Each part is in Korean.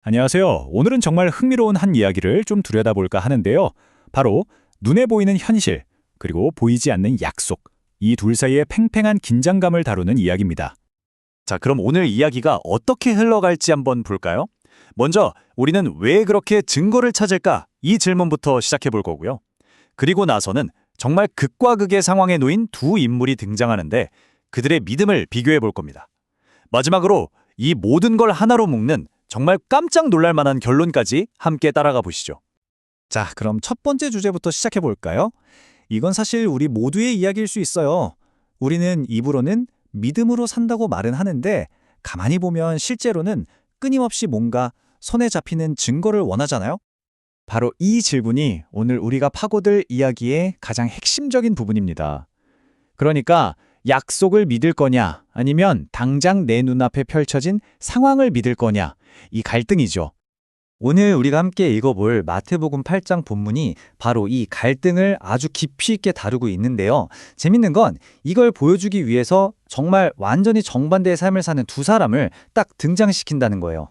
안녕하세요. 오늘은 정말 흥미로운 한 이야기를 좀 들여다볼까 하는데요. 바로 눈에 보이는 현실, 그리고 보이지 않는 약속, 이 둘 사이의 팽팽한 긴장감을 다루는 이야기입니다. 자, 그럼 오늘 이야기가 어떻게 흘러갈지 한번 볼까요? 먼저 우리는 왜 그렇게 증거를 찾을까? 이 질문부터 시작해 볼 거고요. 그리고 나서는 정말 극과 극의 상황에 놓인 두 인물이 등장하는데 그들의 믿음을 비교해 볼 겁니다. 마지막으로 이 모든 걸 하나로 묶는 정말 깜짝 놀랄 만한 결론까지 함께 따라가 보시죠. 자, 그럼 첫 번째 주제부터 시작해 볼까요? 이건 사실 우리 모두의 이야기일 수 있어요. 우리는 입으로는 믿음으로 산다고 말은 하는데 가만히 보면 실제로는 끊임없이 뭔가 손에 잡히는 증거를 원하잖아요? 바로 이 질문이 오늘 우리가 파고들 이야기의 가장 핵심적인 부분입니다. 그러니까 약속을 믿을 거냐 아니면 당장 내 눈앞에 펼쳐진 상황을 믿을 거냐, 이 갈등이죠. 오늘 우리가 함께 읽어볼 마태복음 8장 본문이 바로 이 갈등을 아주 깊이 있게 다루고 있는데요. 재밌는 건 이걸 보여주기 위해서 정말 완전히 정반대의 삶을 사는 두 사람을 딱 등장시킨다는 거예요.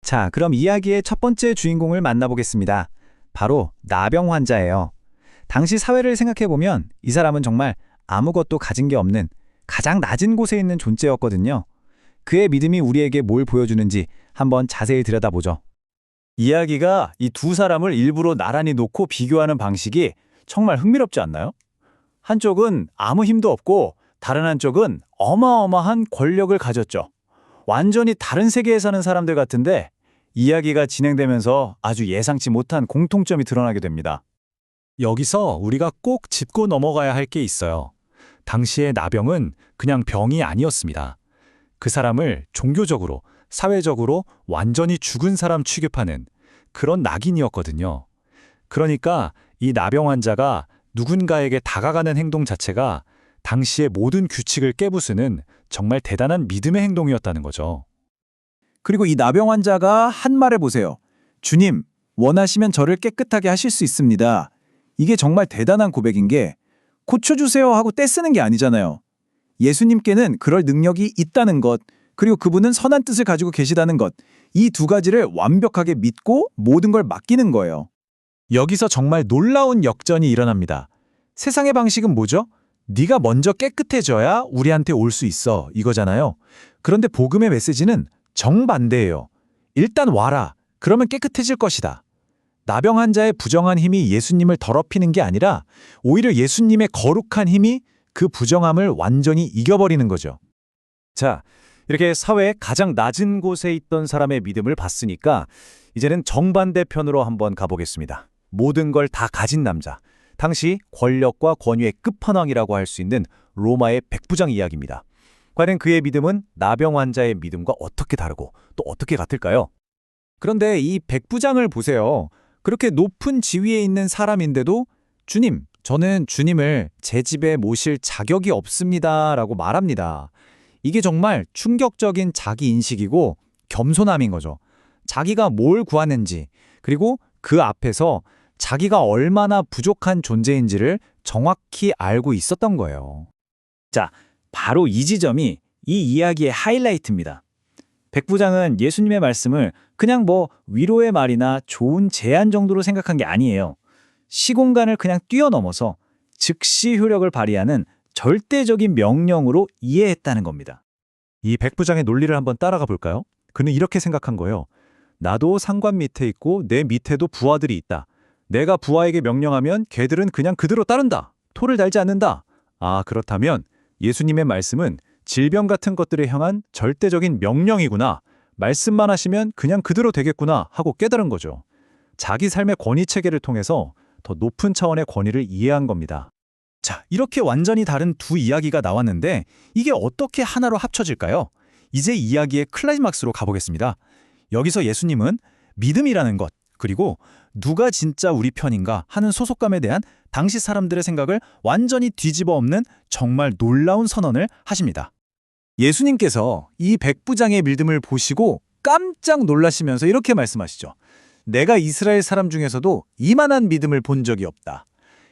자, 그럼 이야기의 첫 번째 주인공을 만나보겠습니다. 바로 나병 환자예요. 당시 사회를 생각해보면 이 사람은 정말 아무것도 가진 게 없는 가장 낮은 곳에 있는 존재였거든요. 그의 믿음이 우리에게 뭘 보여주는지 한번 자세히 들여다보죠. 이야기가 이 두 사람을 일부러 나란히 놓고 비교하는 방식이 정말 흥미롭지 않나요? 한쪽은 아무 힘도 없고 다른 한쪽은 어마어마한 권력을 가졌죠. 완전히 다른 세계에 사는 사람들 같은데 이야기가 진행되면서 아주 예상치 못한 공통점이 드러나게 됩니다. 여기서 우리가 꼭 짚고 넘어가야 할 게 있어요. 당시의 나병은 그냥 병이 아니었습니다. 그 사람을 종교적으로, 사회적으로 완전히 죽은 사람 취급하는 그런 낙인이었거든요. 그러니까 이 나병 환자가 누군가에게 다가가는 행동 자체가 당시의 모든 규칙을 깨부수는 정말 대단한 믿음의 행동이었다는 거죠. 그리고 이 나병 환자가 한 말을 보세요. 주님, 원하시면 저를 깨끗하게 하실 수 있습니다. 이게 정말 대단한 고백인 게 고쳐주세요 하고 떼쓰는 게 아니잖아요. 예수님께는 그럴 능력이 있다는 것, 그리고 그분은 선한 뜻을 가지고 계시다는 것, 이 두 가지를 완벽하게 믿고 모든 걸 맡기는 거예요. 여기서 정말 놀라운 역전이 일어납니다. 세상의 방식은 뭐죠? 네가 먼저 깨끗해져야 우리한테 올 수 있어, 이거잖아요. 그런데 복음의 메시지는 정반대예요. 일단 와라, 그러면 깨끗해질 것이다. 나병 환자의 부정한 힘이 예수님을 더럽히는 게 아니라 오히려 예수님의 거룩한 힘이 그 부정함을 완전히 이겨버리는 거죠. 자, 이렇게 사회의 가장 낮은 곳에 있던 사람의 믿음을 봤으니까 이제는 정반대편으로 한번 가보겠습니다. 모든 걸 다 가진 남자, 당시 권력과 권위의 끝판왕이라고 할 수 있는 로마의 백부장 이야기입니다. 과연 그의 믿음은 나병 환자의 믿음과 어떻게 다르고 또 어떻게 같을까요? 그런데 이 백부장을 보세요. 그렇게 높은 지위에 있는 사람인데도 주님, 저는 주님을 제 집에 모실 자격이 없습니다 라고 말합니다. 이게 정말 충격적인 자기인식이고 겸손함인 거죠. 자기가 뭘 구하는지, 그리고 그 앞에서 자기가 얼마나 부족한 존재인지를 정확히 알고 있었던 거예요. 자, 바로 이 지점이 이 이야기의 하이라이트입니다. 백부장은 예수님의 말씀을 그냥 위로의 말이나 좋은 제안 정도로 생각한 게 아니에요. 시공간을 그냥 뛰어넘어서 즉시 효력을 발휘하는 절대적인 명령으로 이해했다는 겁니다. 이 백부장의 논리를 한번 따라가 볼까요? 그는 이렇게 생각한 거예요. 나도 상관 밑에 있고 내 밑에도 부하들이 있다. 내가 부하에게 명령하면 걔들은 그냥 그대로 따른다. 토를 달지 않는다. 아, 그렇다면 예수님의 말씀은 질병 같은 것들에 향한 절대적인 명령이구나. 말씀만 하시면 그냥 그대로 되겠구나 하고 깨달은 거죠. 자기 삶의 권위 체계를 통해서 더 높은 차원의 권위를 이해한 겁니다. 자, 이렇게 완전히 다른 두 이야기가 나왔는데 이게 어떻게 하나로 합쳐질까요? 이제 이야기의 클라이막스로 가보겠습니다. 여기서 예수님은 믿음이라는 것, 그리고 누가 진짜 우리 편인가 하는 소속감에 대한 당시 사람들의 생각을 완전히 뒤집어 엎는 정말 놀라운 선언을 하십니다. 예수님께서 이 백부장의 믿음을 보시고 깜짝 놀라시면서 이렇게 말씀하시죠. 내가 이스라엘 사람 중에서도 이만한 믿음을 본 적이 없다.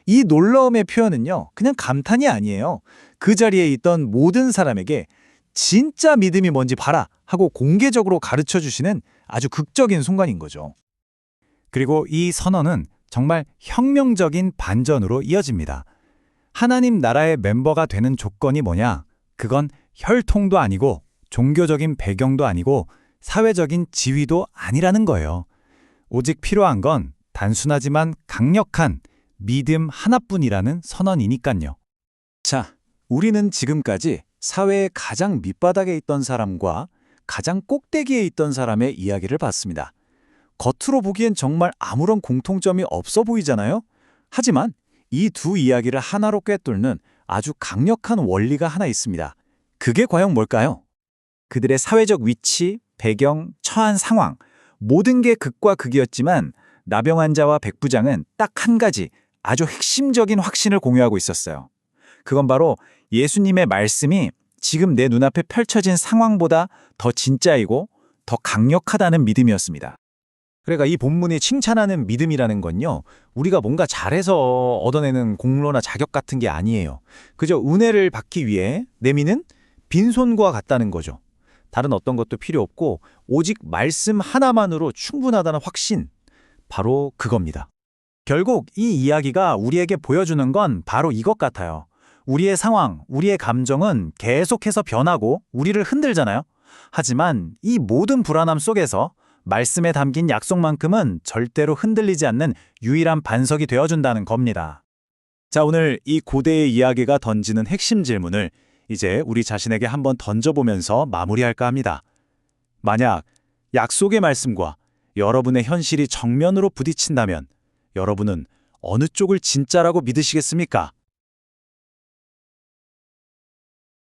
이 놀라움의 표현은요, 그냥 감탄이 아니에요. 그 자리에 있던 모든 사람에게 진짜 믿음이 뭔지 봐라 하고 공개적으로 가르쳐 주시는 아주 극적인 순간인 거죠. 그리고 이 선언은 정말 혁명적인 반전으로 이어집니다. 하나님 나라의 멤버가 되는 조건이 뭐냐? 그건 혈통도 아니고 종교적인 배경도 아니고 사회적인 지위도 아니라는 거예요. 오직 필요한 건 단순하지만 강력한 믿음 하나뿐이라는 선언이니까요. 자, 우리는 지금까지 사회의 가장 밑바닥에 있던 사람과 가장 꼭대기에 있던 사람의 이야기를 봤습니다. 겉으로 보기엔 정말 아무런 공통점이 없어 보이잖아요? 하지만 이 두 이야기를 하나로 꿰뚫는 아주 강력한 원리가 하나 있습니다. 그게 과연 뭘까요? 그들의 사회적 위치, 배경, 처한 상황, 모든 게 극과 극이었지만 나병 환자와 백부장은 딱 한 가지 아주 핵심적인 확신을 공유하고 있었어요. 그건 바로 예수님의 말씀이 지금 내 눈앞에 펼쳐진 상황보다 더 진짜이고 더 강력하다는 믿음이었습니다. 그러니까 이 본문이 칭찬하는 믿음이라는 건요, 우리가 뭔가 잘해서 얻어내는 공로나 자격 같은 게 아니에요. 그저 은혜를 받기 위해 내미는 빈손과 같다는 거죠. 다른 어떤 것도 필요 없고 오직 말씀 하나만으로 충분하다는 확신, 바로 그겁니다. 결국 이 이야기가 우리에게 보여주는 건 바로 이것 같아요. 우리의 상황, 우리의 감정은 계속해서 변하고 우리를 흔들잖아요. 하지만 이 모든 불안함 속에서 말씀에 담긴 약속만큼은 절대로 흔들리지 않는 유일한 반석이 되어준다는 겁니다. 자, 오늘 이 고대의 이야기가 던지는 핵심 질문을 이제 우리 자신에게 한번 던져보면서 마무리할까 합니다. 만약 약속의 말씀과 여러분의 현실이 정면으로 부딪힌다면 여러분은 어느 쪽을 진짜라고 믿으시겠습니까?